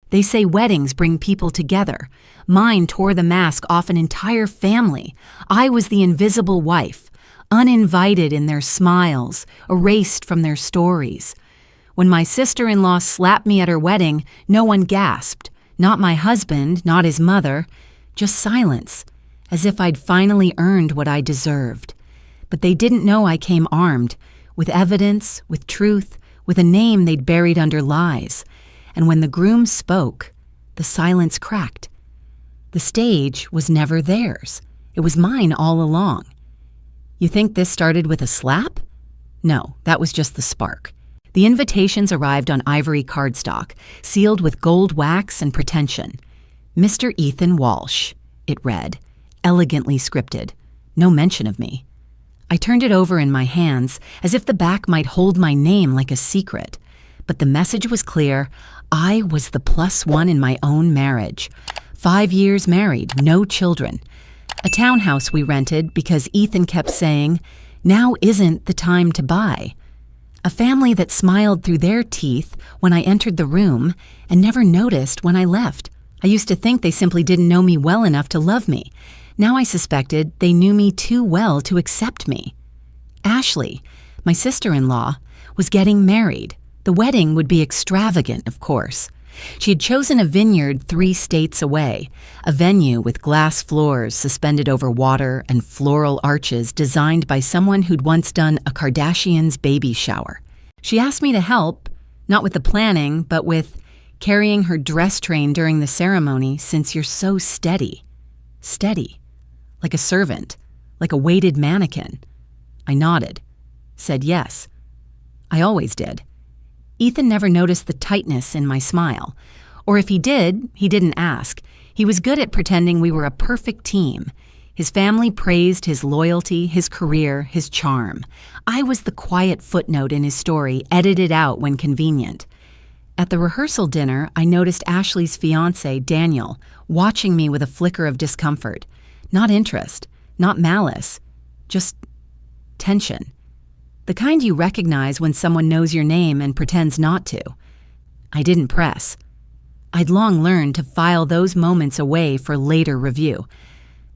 They say weddings bring people together. Mine tore the mask off an entire family. I was the invisible wife, uninvited in their smiles, erased from their stories. When my sister-in-law slapped me at her wedding, no one gasped. Not my husband, not his mother. Just silence, as if I'd finally earned what I deserved. But they didn't know I came armed, with evidence, with truth, with a name they'd buried under lies. And when the groom spoke, the silence cracked. The stage was never theirs. It was mine all along. You think this started with a slap? No, that was just the spark. The invitations arrived on ivory cardstock, sealed with gold wax and pretension. Mr. Ethan Walsh, it read, elegantly scripted. No mention of me. I turned it over in my hands, as if the back might hold my name like a secret. But the message was clear. I was the +1 in my own marriage. 5 years married, no children. A townhouse we rented because Ethan kept saying, now isn't the time to buy. A family that smiled through their teeth when I entered the room and never noticed when I left. I used to think they simply didn't know me well enough to love me. Now I suspected they knew me too well to accept me. Ashley, my sister-in-law, was getting married. The wedding would be extravagant, of course. She had chosen a vineyard 3 states away, a venue with glass floors suspended over water and floral arches designed by someone who'd once done a Kardashian's baby shower. She asked me to help, not with the planning, but with carrying her dress train during the ceremony since you're so steady. Steady. Like a servant, like a weighted mannequin. I nodded, said yes. I always did. Ethan never noticed the tightness in my smile. Or if he did, he didn't ask. He was good at pretending we were a perfect team. His family praised his loyalty, his career, his charm. I was the quiet footnote in his story, edited out when convenient. At the rehearsal dinner, I noticed Ashley's fiancé, Daniel, watching me with a flicker of discomfort. Not interest, not malice, just tension. The kind you recognize when someone knows your name and pretends not to. I didn't press. I'd long learned to file those moments away for later review.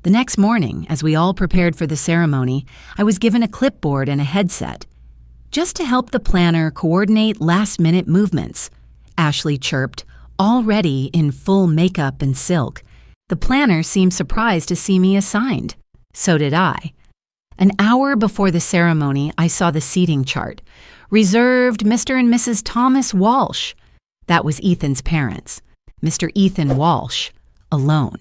The next morning, as we all prepared for the ceremony, I was given a clipboard and a headset, just to help the planner coordinate last-minute movements. Ashley chirped, already in full makeup and silk. The planner seemed surprised to see me assigned. So did I. An hour before the ceremony, I saw the seating chart. Reserved Mr. and Mrs. Thomas Walsh. That was Ethan's parents. Mr. Ethan Walsh, alone.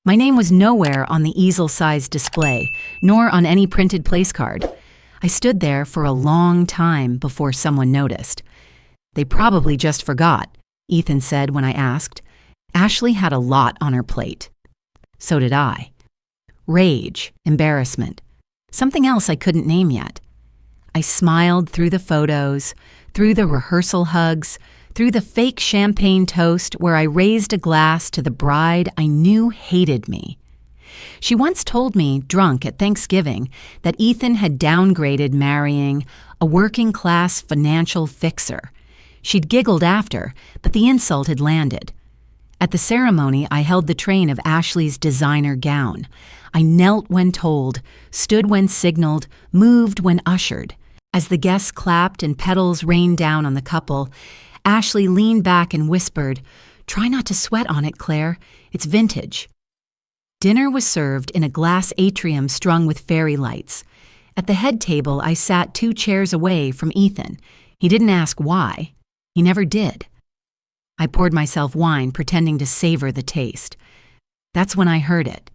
My name was nowhere on the easel-sized display, nor on any printed place card. I stood there for a long time before someone noticed. They probably just forgot, Ethan said when I asked. Ashley had a lot on her plate. So did I. Rage, embarrassment. Something else I couldn't name yet. I smiled through the photos, through the rehearsal hugs, through the fake champagne toast where I raised a glass to the bride I knew hated me. She once told me, drunk at Thanksgiving, that Ethan had downgraded marrying a working-class financial fixer. She'd giggled after, but the insult had landed. At the ceremony, I held the train of Ashley's designer gown. I knelt when told, stood when signaled, moved when ushered. As the guests clapped and petals rained down on the couple, Ashley leaned back and whispered, "Try not to sweat on it, Claire. It's vintage." Dinner was served in a glass atrium strung with fairy lights. At the head table, I sat 2 chairs away from Ethan. He didn't ask why. He never did. I poured myself wine, pretending to savor the taste. That's when I heard it.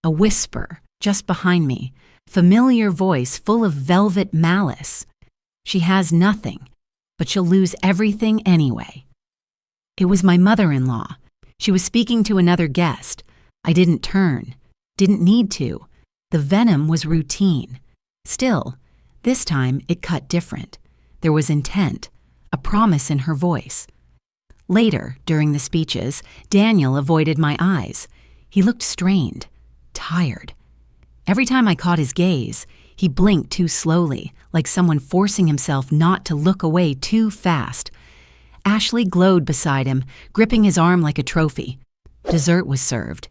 A whisper, just behind me, familiar voice full of velvet malice. She has nothing, but she'll lose everything anyway. It was my mother-in-law. She was speaking to another guest. I didn't turn, didn't need to. The venom was routine. Still, this time it cut different. There was intent, a promise in her voice. Later, during the speeches, Daniel avoided my eyes. He looked strained, tired. Every time I caught his gaze, he blinked too slowly, like someone forcing himself not to look away too fast. Ashley glowed beside him, gripping his arm like a trophy. Dessert was served.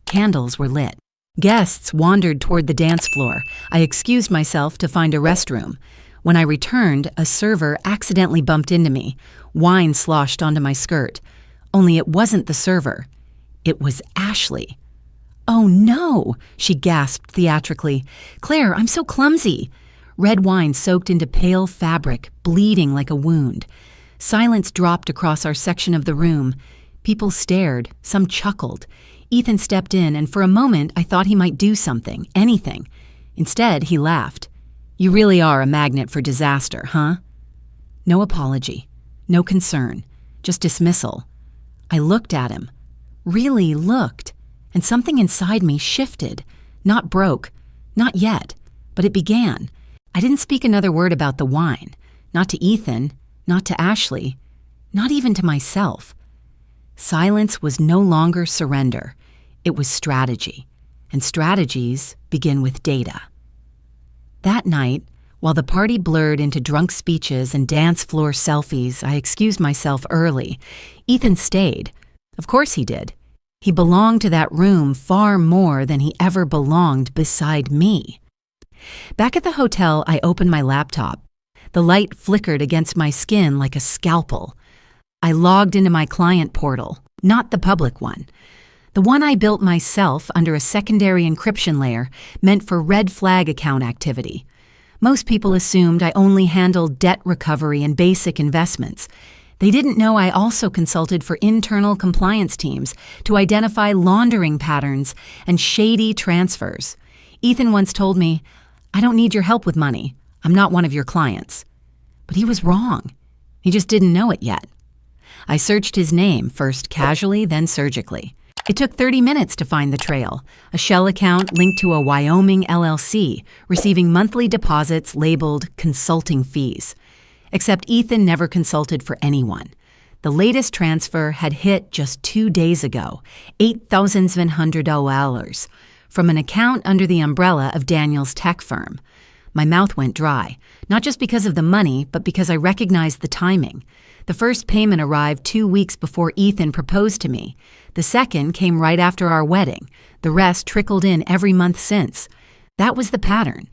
Candles were lit. Guests wandered toward the dance floor. I excused myself to find a restroom. When I returned, a server accidentally bumped into me. Wine sloshed onto my skirt. Only it wasn't the server. It was Ashley. "Oh no," she gasped theatrically. "Claire, I'm so clumsy." Red wine soaked into pale fabric, bleeding like a wound. Silence dropped across our section of the room. People stared, some chuckled. Ethan stepped in, and for a moment I thought he might do something, anything. Instead, he laughed. "You really are a magnet for disaster, huh?" No apology, no concern, just dismissal. I looked at him, really looked, and something inside me shifted. Not broke, not yet, but it began. I didn't speak another word about the wine, not to Ethan, not to Ashley, not even to myself. Silence was no longer surrender. It was strategy, and strategies begin with data. That night, while the party blurred into drunk speeches and dance floor selfies, I excused myself early. Ethan stayed. Of course he did. He belonged to that room far more than he ever belonged beside me. Back at the hotel, I opened my laptop. The light flickered against my skin like a scalpel. I logged into my client portal, not the public one. The one I built myself under a secondary encryption layer meant for red flag account activity. Most people assumed I only handled debt recovery and basic investments. They didn't know I also consulted for internal compliance teams to identify laundering patterns and shady transfers. Ethan once told me, "I don't need your help with money. I'm not one of your clients." But he was wrong. He just didn't know it yet. I searched his name, first casually, then surgically. It took 30 minutes to find the trail, a shell account linked to a Wyoming LLC, receiving monthly deposits labeled consulting fees. Except Ethan never consulted for anyone. The latest transfer had hit just 2 days ago, $8,700, from an account under the umbrella of Daniel's tech firm. My mouth went dry, not just because of the money, but because I recognized the timing. The first payment arrived 2 weeks before Ethan proposed to me. The second came right after our wedding. The rest trickled in every month since. That was the pattern.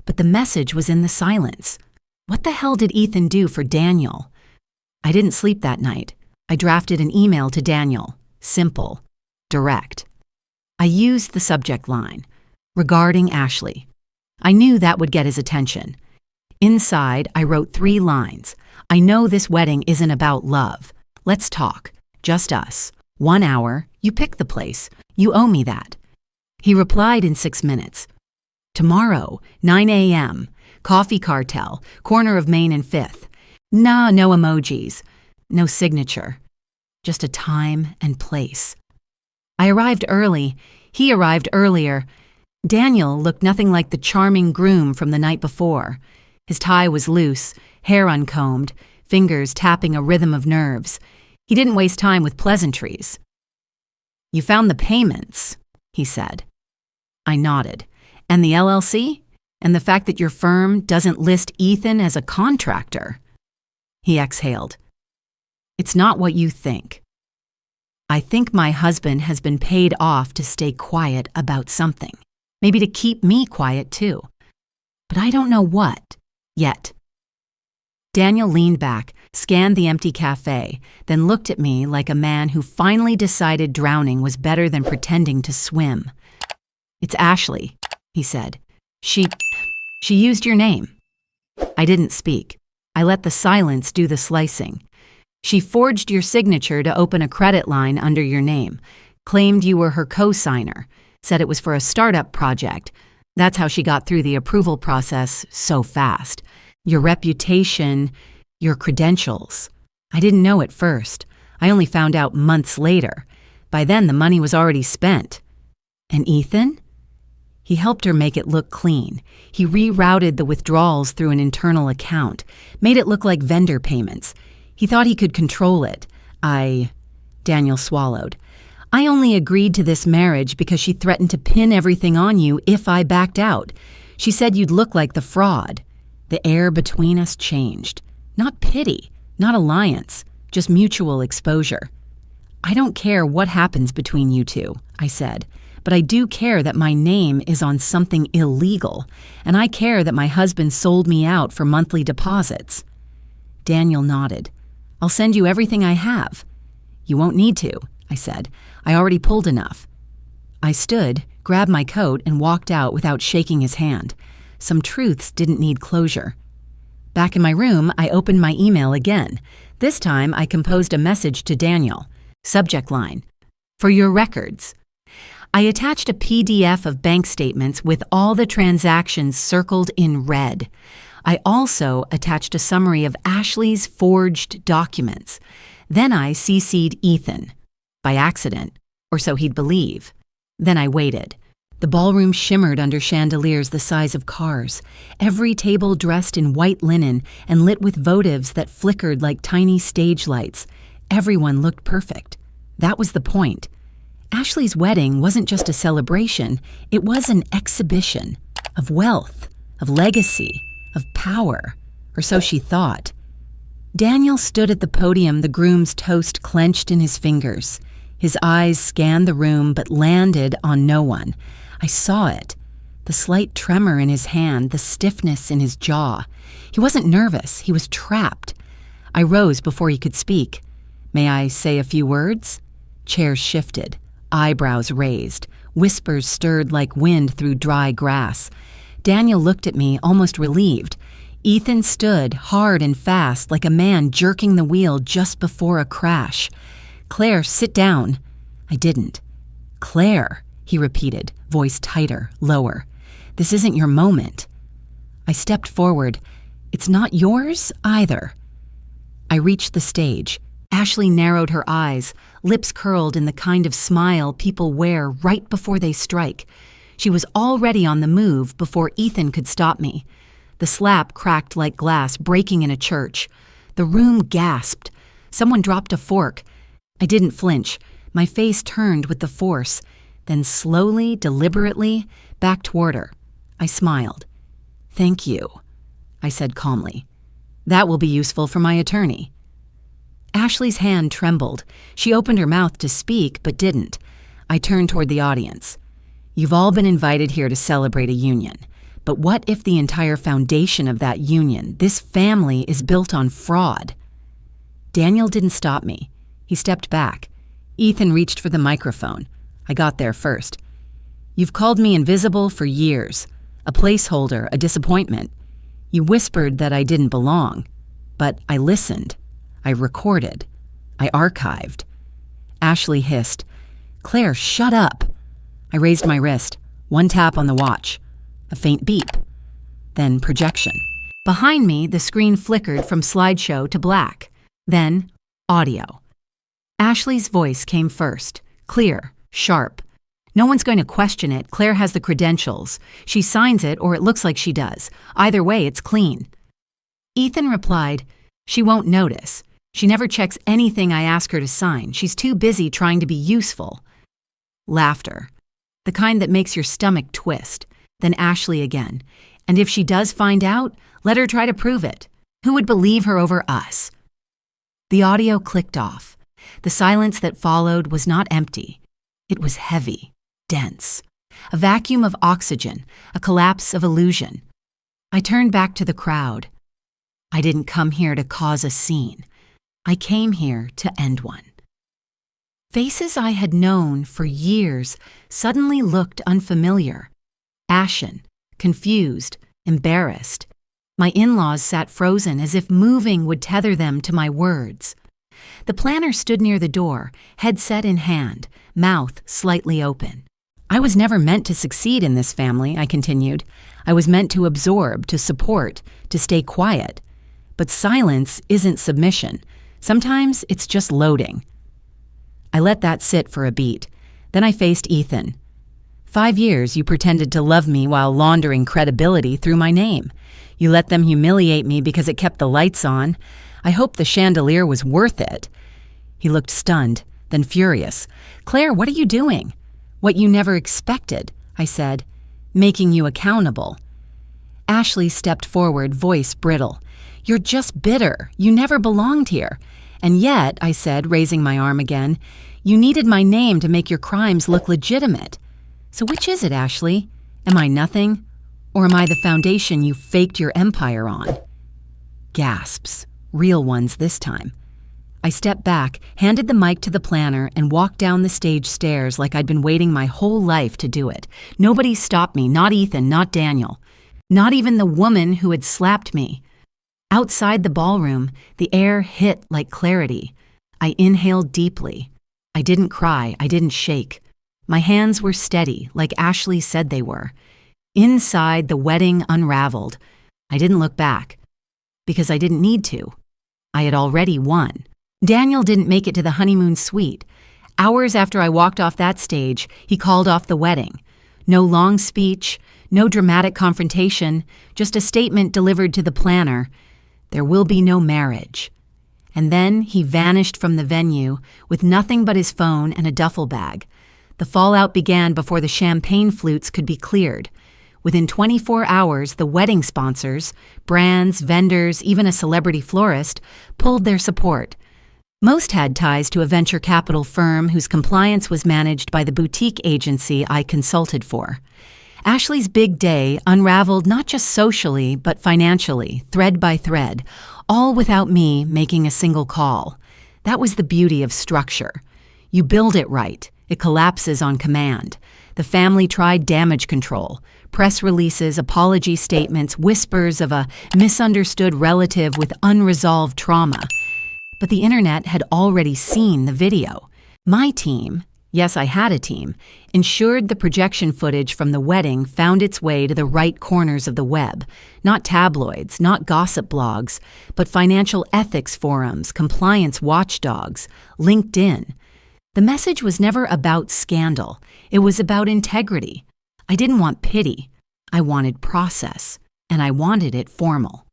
But the message was in the silence. What the hell did Ethan do for Daniel? I didn't sleep that night. I drafted an email to Daniel. Simple. Direct. I used the subject line, regarding Ashley. I knew that would get his attention. Inside, I wrote 3 lines. "I know this wedding isn't about love. Let's talk. Just us. 1 hour. You pick the place. You owe me that." He replied in 6 minutes. "Tomorrow, 9 a.m. Coffee Cartel, corner of Main and 5th. Nah, no emojis. No signature. Just a time and place." I arrived early. He arrived earlier. Daniel looked nothing like the charming groom from the night before. His tie was loose, hair uncombed, fingers tapping a rhythm of nerves. He didn't waste time with pleasantries. "You found the payments," he said. I nodded. "And the LLC? And the fact that your firm doesn't list Ethan as a contractor?" He exhaled. "It's not what you think. I think my husband has been paid off to stay quiet about something. Maybe to keep me quiet too. But I don't know what, yet." Daniel leaned back, scanned the empty cafe, then looked at me like a man who finally decided drowning was better than pretending to swim. "It's Ashley," he said. She used your name." I didn't speak. I let the silence do the slicing. "She forged your signature to open a credit line under your name, claimed you were her co-signer, said it was for a startup project. That's how she got through the approval process so fast. Your reputation, your credentials. I didn't know at first. I only found out months later. By then, the money was already spent." "And Ethan?" He helped her make it look clean. He rerouted the withdrawals through an internal account, made it look like vendor payments. He thought he could control it. Daniel swallowed. "I only agreed to this marriage because she threatened to pin everything on you if I backed out. She said you'd look like the fraud." The air between us changed. Not pity, not alliance, just mutual exposure. I don't care what happens between you two, I said, but I do care that my name is on something illegal, and I care that my husband sold me out for monthly deposits. Daniel nodded. I'll send you everything I have. You won't need to, I said. I already pulled enough. I stood, grabbed my coat, and walked out without shaking his hand. Some truths didn't need closure. Back in my room, I opened my email again. This time, I composed a message to Daniel. Subject line, "For your records." I attached a PDF of bank statements with all the transactions circled in red. I also attached a summary of Ashley's forged documents. Then I CC'd Ethan. By accident, or so he'd believe. Then I waited. The ballroom shimmered under chandeliers the size of cars, every table dressed in white linen and lit with votives that flickered like tiny stage lights. Everyone looked perfect. That was the point. Ashley's wedding wasn't just a celebration, it was an exhibition of wealth, of legacy, of power, or so she thought. Daniel stood at the podium, the groom's toast clenched in his fingers. His eyes scanned the room but landed on no one. I saw it. The slight tremor in his hand, the stiffness in his jaw. He wasn't nervous, he was trapped. I rose before he could speak. May I say a few words? Chairs shifted, eyebrows raised, whispers stirred like wind through dry grass. Daniel looked at me, almost relieved. Ethan stood, hard and fast, like a man jerking the wheel just before a crash. Claire, sit down. I didn't. Claire, he repeated, voice tighter, lower. This isn't your moment. I stepped forward. It's not yours either. I reached the stage. Ashley narrowed her eyes, lips curled in the kind of smile people wear right before they strike. She was already on the move before Ethan could stop me. The slap cracked like glass breaking in a church. The room gasped. Someone dropped a fork. I didn't flinch. My face turned with the force, then slowly, deliberately, back toward her. I smiled. Thank you, I said calmly. That will be useful for my attorney. Ashley's hand trembled. She opened her mouth to speak, but didn't. I turned toward the audience. You've all been invited here to celebrate a union. But what if the entire foundation of that union, this family, is built on fraud? Daniel didn't stop me. He stepped back. Ethan reached for the microphone. I got there first. You've called me invisible for years. A placeholder, a disappointment. You whispered that I didn't belong. But I listened. I recorded. I archived. Ashley hissed, Claire, shut up. I raised my wrist. One tap on the watch. A faint beep. Then projection. Behind me, the screen flickered from slideshow to black. Then audio. Ashley's voice came first. Clear, sharp. No one's going to question it. Claire has the credentials. She signs it, or it looks like she does. Either way, it's clean. Ethan replied, She won't notice. She never checks anything I ask her to sign. She's too busy trying to be useful. Laughter. The kind that makes your stomach twist. Then Ashley again. And if she does find out, let her try to prove it. Who would believe her over us? The audio clicked off. The silence that followed was not empty. It was heavy, dense. A vacuum of oxygen, a collapse of illusion. I turned back to the crowd. I didn't come here to cause a scene. I came here to end one. Faces I had known for years suddenly looked unfamiliar. Ashen, confused, embarrassed. My in-laws sat frozen as if moving would tether them to my words. The planner stood near the door, headset in hand, mouth slightly open. I was never meant to succeed in this family, I continued. I was meant to absorb, to support, to stay quiet. But silence isn't submission. Sometimes it's just loading. I let that sit for a beat. Then I faced Ethan. 5 years you pretended to love me while laundering credibility through my name. You let them humiliate me because it kept the lights on. I hope the chandelier was worth it. He looked stunned, then furious. Claire, what are you doing? What you never expected, I said. Making you accountable. Ashley stepped forward, voice brittle. You're just bitter. You never belonged here. And yet, I said, raising my arm again, you needed my name to make your crimes look legitimate. So which is it, Ashley? Am I nothing? Or am I the foundation you faked your empire on? Gasps. Real ones this time. I stepped back, handed the mic to the planner, and walked down the stage stairs like I'd been waiting my whole life to do it. Nobody stopped me, not Ethan, not Daniel. Not even the woman who had slapped me. Outside the ballroom, the air hit like clarity. I inhaled deeply. I didn't cry, I didn't shake. My hands were steady, like Ashley said they were. Inside, the wedding unraveled. I didn't look back, because I didn't need to. I had already won. Daniel didn't make it to the honeymoon suite. Hours after I walked off that stage, he called off the wedding. No long speech, no dramatic confrontation, just a statement delivered to the planner. There will be no marriage. And then he vanished from the venue with nothing but his phone and a duffel bag. The fallout began before the champagne flutes could be cleared. Within 24 hours, the wedding sponsors, brands, vendors, even a celebrity florist, pulled their support. Most had ties to a venture capital firm whose compliance was managed by the boutique agency I consulted for. Ashley's big day unraveled not just socially, but financially, thread by thread, all without me making a single call. That was the beauty of structure. You build it right, it collapses on command. The family tried damage control, press releases, apology statements, whispers of a misunderstood relative with unresolved trauma. But the internet had already seen the video. My team, yes, I had a team, ensured the projection footage from the wedding found its way to the right corners of the web. Not tabloids, not gossip blogs, but financial ethics forums, compliance watchdogs, LinkedIn. The message was never about scandal. It was about integrity. I didn't want pity. I wanted process, and I wanted it formal.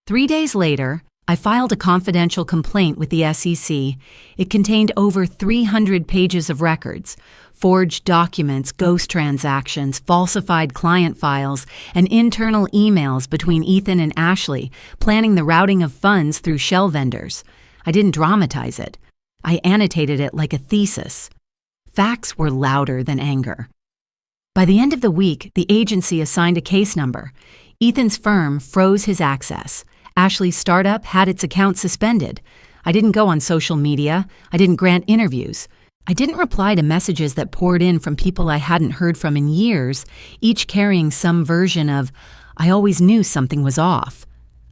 3 days later, I filed a confidential complaint with the SEC. It contained over 300 pages of records, forged documents, ghost transactions, falsified client files, and internal emails between Ethan and Ashley, planning the routing of funds through shell vendors. I didn't dramatize it. I annotated it like a thesis. Facts were louder than anger. By the end of the week, the agency assigned a case number. Ethan's firm froze his access. Ashley's startup had its account suspended. I didn't go on social media. I didn't grant interviews. I didn't reply to messages that poured in from people I hadn't heard from in years, each carrying some version of, I always knew something was off.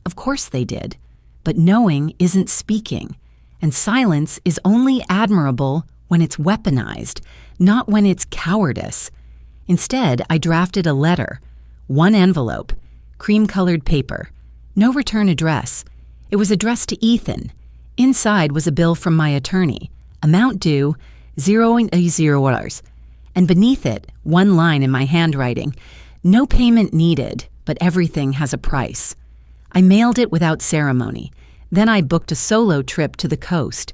Of course they did. But knowing isn't speaking. And silence is only admirable when it's weaponized, not when it's cowardice. Instead, I drafted a letter. 1 envelope, cream-colored paper. No return address. It was addressed to Ethan. Inside was a bill from my attorney. Amount due, $0. And beneath it, 1 line in my handwriting. No payment needed, but everything has a price. I mailed it without ceremony. Then I booked a solo trip to the coast.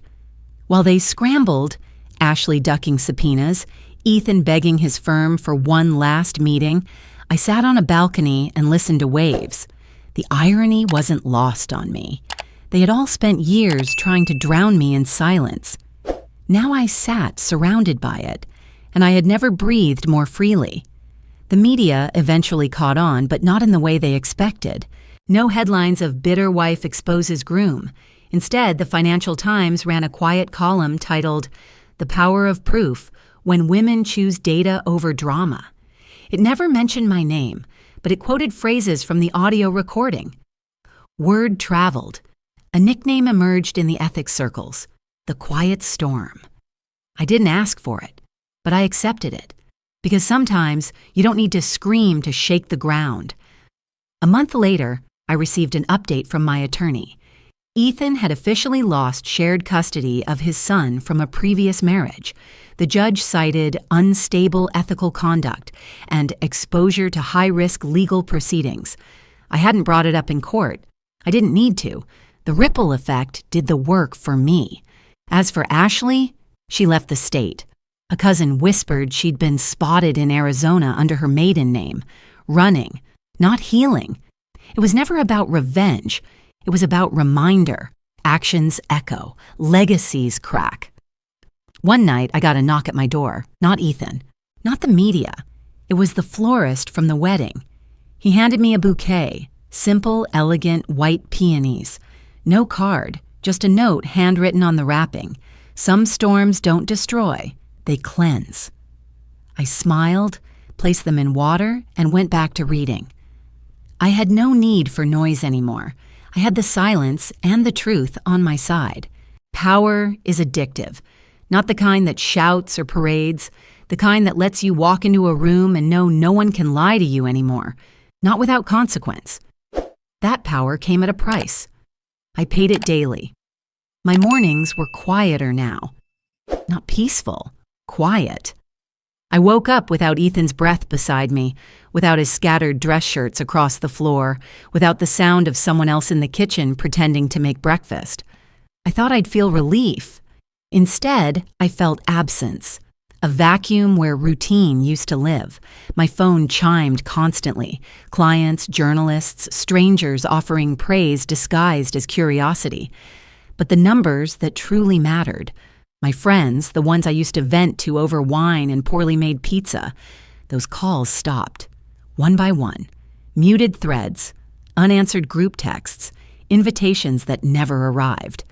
While they scrambled, Ashley ducking subpoenas, Ethan begging his firm for one last meeting, I sat on a balcony and listened to waves. The irony wasn't lost on me. They had all spent years trying to drown me in silence. Now I sat surrounded by it, and I had never breathed more freely. The media eventually caught on, but not in the way they expected. No headlines of bitter wife exposes groom. Instead, the Financial Times ran a quiet column titled, "The Power of Proof, When Women Choose Data Over Drama." It never mentioned my name, but it quoted phrases from the audio recording. Word traveled. A nickname emerged in the ethics circles, the Quiet Storm. I didn't ask for it, but I accepted it, because sometimes you don't need to scream to shake the ground. A month later, I received an update from my attorney. Ethan had officially lost shared custody of his son from a previous marriage. The judge cited unstable ethical conduct and exposure to high-risk legal proceedings. I hadn't brought it up in court. I didn't need to. The ripple effect did the work for me. As for Ashley, she left the state. A cousin whispered she'd been spotted in Arizona under her maiden name, running, not healing. It was never about revenge. It was about reminder. actions echo, legacies crack. One night, I got a knock at my door. Not Ethan, not the media. It was the florist from the wedding. He handed me a bouquet, simple, elegant, white peonies. No card, just a note handwritten on the wrapping. Some storms don't destroy, they cleanse. I smiled, placed them in water, and went back to reading. I had no need for noise anymore. I had the silence and the truth on my side. Power is addictive, not the kind that shouts or parades, the kind that lets you walk into a room and know no one can lie to you anymore, not without consequence. That power came at a price. I paid it daily. My mornings were quieter now. Not peaceful, quiet. I woke up without Ethan's breath beside me, without his scattered dress shirts across the floor, without the sound of someone else in the kitchen pretending to make breakfast. I thought I'd feel relief. Instead, I felt absence, a vacuum where routine used to live. My phone chimed constantly. Clients, journalists, strangers offering praise disguised as curiosity. But the numbers that truly mattered, my friends, the ones I used to vent to over wine and poorly made pizza, those calls stopped, one by one. Muted threads, unanswered group texts, invitations that never arrived.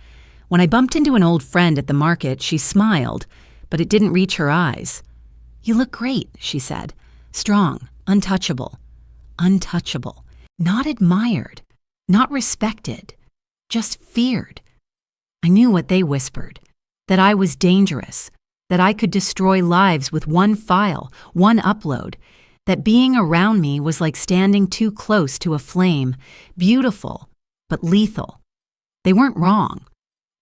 When I bumped into an old friend at the market, she smiled, but it didn't reach her eyes. "You look great," she said. "Strong, untouchable." Untouchable. Not admired, not respected, just feared. I knew what they whispered, that I was dangerous, that I could destroy lives with one file, one upload, that being around me was like standing too close to a flame, beautiful, but lethal. They weren't wrong,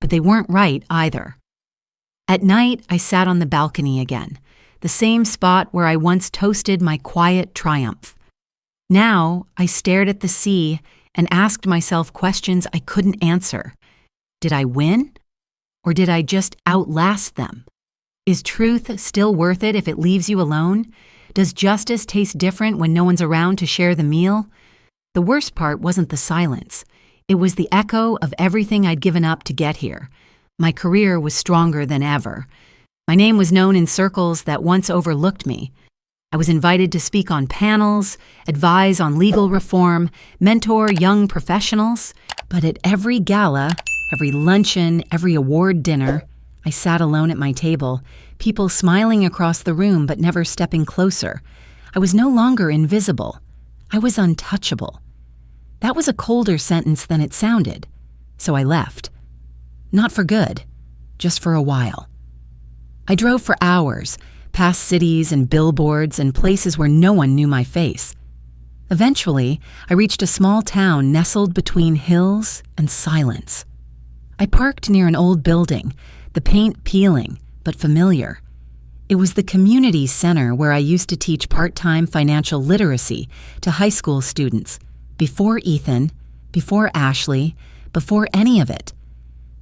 but they weren't right either. At night, I sat on the balcony again, the same spot where I once toasted my quiet triumph. Now, I stared at the sea and asked myself questions I couldn't answer. Did I win? Or did I just outlast them? Is truth still worth it if it leaves you alone? Does justice taste different when no one's around to share the meal? The worst part wasn't the silence. It was the echo of everything I'd given up to get here. My career was stronger than ever. My name was known in circles that once overlooked me. I was invited to speak on panels, advise on legal reform, mentor young professionals. But at every gala, every luncheon, every award dinner, I sat alone at my table, people smiling across the room but never stepping closer. I was no longer invisible. I was untouchable. That was a colder sentence than it sounded, so I left. Not for good, just for a while. I drove for hours, past cities and billboards and places where no one knew my face. Eventually, I reached a small town nestled between hills and silence. I parked near an old building, the paint peeling, but familiar. It was the community center where I used to teach part-time financial literacy to high school students, before Ethan, before Ashley, before any of it.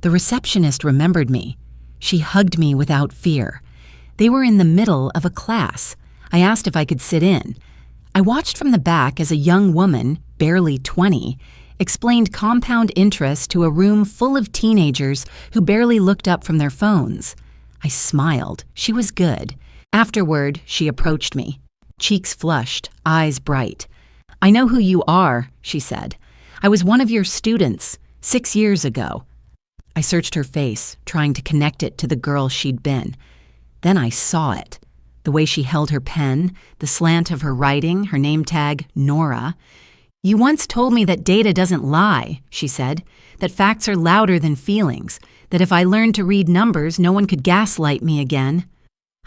The receptionist remembered me. She hugged me without fear. They were in the middle of a class. I asked if I could sit in. I watched from the back as a young woman, barely 20, explained compound interest to a room full of teenagers who barely looked up from their phones. I smiled. She was good. Afterward, she approached me, cheeks flushed, eyes bright. "I know who you are," she said. "I was one of your students 6 years ago." I searched her face, trying to connect it to the girl she'd been. Then I saw it. The way she held her pen, the slant of her writing, her name tag, Nora. "You once told me that data doesn't lie," she said, "that facts are louder than feelings, that if I learned to read numbers, no one could gaslight me again."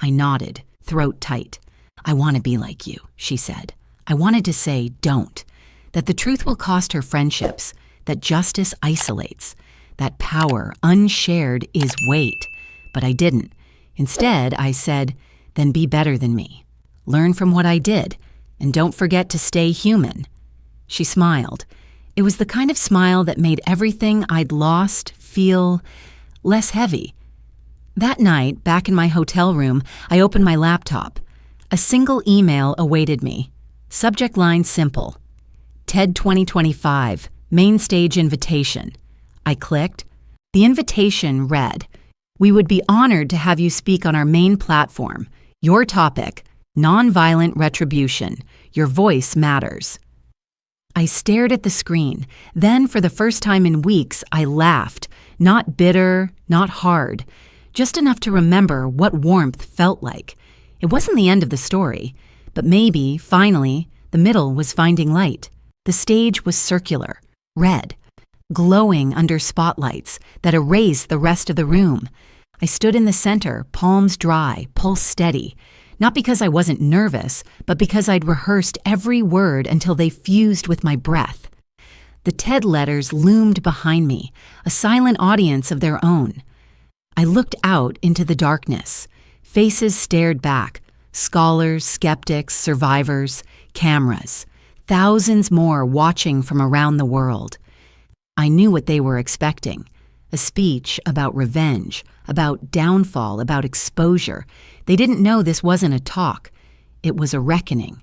I nodded, throat tight. "I want to be like you," she said. I wanted to say, don't, that the truth will cost her friendships, that justice isolates, that power, unshared, is weight. But I didn't. Instead, I said, then be better than me. Learn from what I did, and don't forget to stay human. She smiled. It was the kind of smile that made everything I'd lost feel less heavy. That night, back in my hotel room, I opened my laptop. A single email awaited me. Subject line simple. TED 2025, main stage invitation. I clicked. The invitation read, "We would be honored to have you speak on our main platform. Your topic, nonviolent retribution. Your voice matters." I stared at the screen. Then, for the first time in weeks, I laughed. Not bitter, not hard. Just enough to remember what warmth felt like. It wasn't the end of the story, but maybe, finally, the middle was finding light. The stage was circular, red, glowing under spotlights that erased the rest of the room. I stood in the center, palms dry, pulse steady. Not because I wasn't nervous, but because I'd rehearsed every word until they fused with my breath. The TED letters loomed behind me, a silent audience of their own. I looked out into the darkness. Faces stared back, scholars, skeptics, survivors, cameras. Thousands more watching from around the world. I knew what they were expecting. A speech about revenge, about downfall, about exposure. They didn't know this wasn't a talk. It was a reckoning.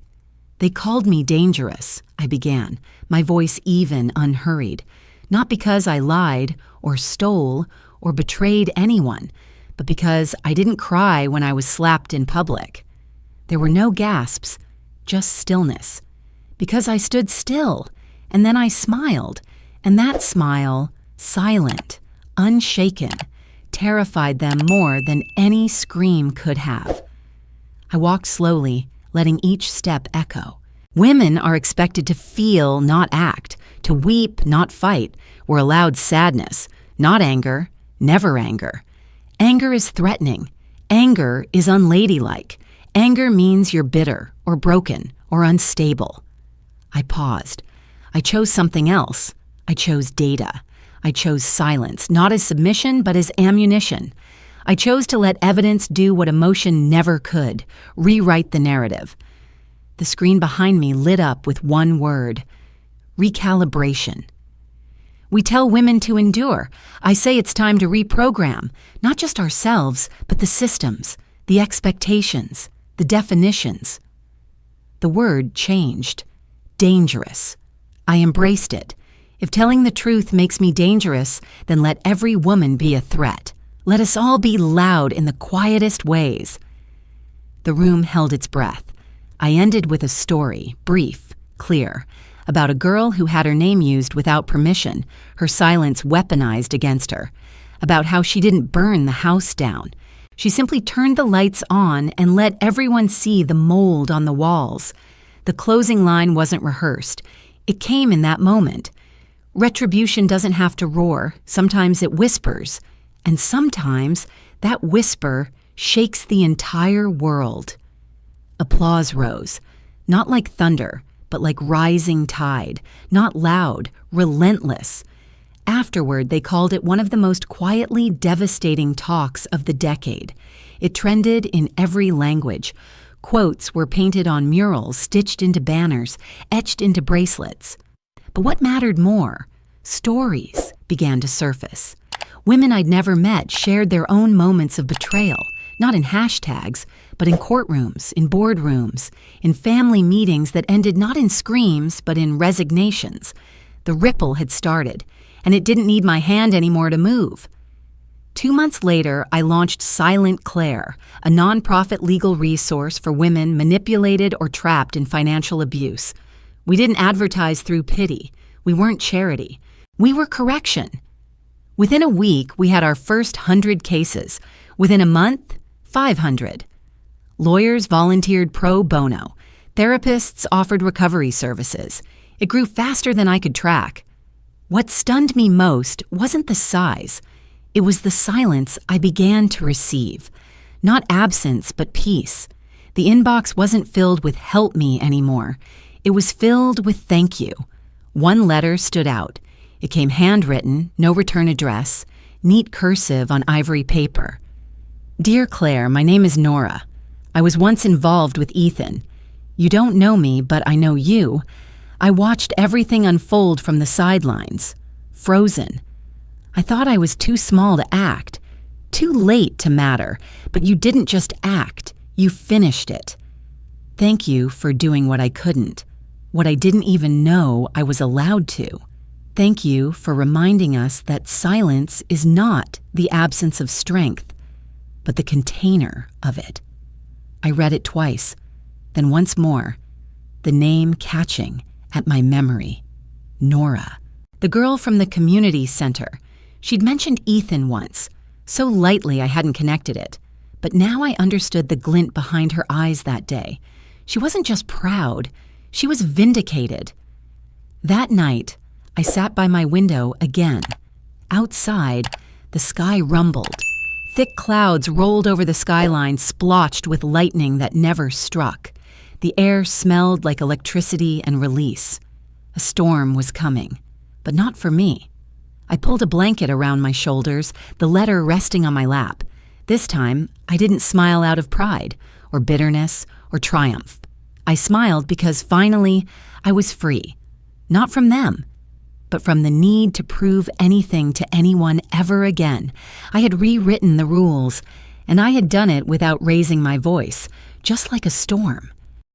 They called me dangerous, I began, my voice even, unhurried. Not because I lied or stole or betrayed anyone, but because I didn't cry when I was slapped in public. There were no gasps, just stillness. Because I stood still, and then I smiled, and that smile, silent, unshaken, terrified them more than any scream could have. I walked slowly, letting each step echo. Women are expected to feel, not act, to weep, not fight. We're allowed sadness, not anger, never anger. Anger is threatening. Anger is unladylike. Anger means you're bitter or broken or unstable. I paused. I chose something else. I chose data. I chose silence, not as submission, but as ammunition. I chose to let evidence do what emotion never could, rewrite the narrative. The screen behind me lit up with one word: recalibration. We tell women to endure. I say it's time to reprogram, not just ourselves, but the systems, the expectations, the definitions. The word changed. Dangerous. I embraced it. If telling the truth makes me dangerous, then let every woman be a threat. Let us all be loud in the quietest ways. The room held its breath. I ended with a story, brief, clear, about a girl who had her name used without permission, her silence weaponized against her, about how she didn't burn the house down. She simply turned the lights on and let everyone see the mold on the walls. The closing line wasn't rehearsed. It came in that moment. Retribution doesn't have to roar. Sometimes it whispers. And sometimes that whisper shakes the entire world. Applause rose, not like thunder, but like rising tide, not loud, relentless. Afterward, they called it one of the most quietly devastating talks of the decade. It trended in every language. Quotes were painted on murals, stitched into banners, etched into bracelets. But what mattered more? Stories began to surface. Women I'd never met shared their own moments of betrayal, not in hashtags, but in courtrooms, in boardrooms, in family meetings that ended not in screams, but in resignations. The ripple had started, and it didn't need my hand anymore to move. 2 months later, I launched Silent Claire, a nonprofit legal resource for women manipulated or trapped in financial abuse. We didn't advertise through pity. We weren't charity. We were correction. Within a week, we had our first 100 cases. Within a month, 500. Lawyers volunteered pro bono. Therapists offered recovery services. It grew faster than I could track. What stunned me most wasn't the size. It was the silence I began to receive. Not absence, but peace. The inbox wasn't filled with "help me" anymore. It was filled with "thank you." One letter stood out. It came handwritten, no return address, neat cursive on ivory paper. "Dear Claire, my name is Nora. I was once involved with Ethan. You don't know me, but I know you. I watched everything unfold from the sidelines, frozen. I thought I was too small to act, too late to matter, but you didn't just act, you finished it. Thank you for doing what I couldn't, what I didn't even know I was allowed to. Thank you for reminding us that silence is not the absence of strength, but the container of it. I read it twice, then once more, the name catching at my memory. Nora, the girl from the community center. She'd mentioned Ethan once, so lightly I hadn't connected it. But now I understood the glint behind her eyes that day. She wasn't just proud, she was vindicated. That night, I sat by my window again. Outside, the sky rumbled. Thick clouds rolled over the skyline, splotched with lightning that never struck. The air smelled like electricity and release. A storm was coming, but not for me. I pulled a blanket around my shoulders, the letter resting on my lap. This time, I didn't smile out of pride, or bitterness, or triumph. I smiled because finally, I was free. Not from them, but from the need to prove anything to anyone ever again. I had rewritten the rules, and I had done it without raising my voice, just like a storm.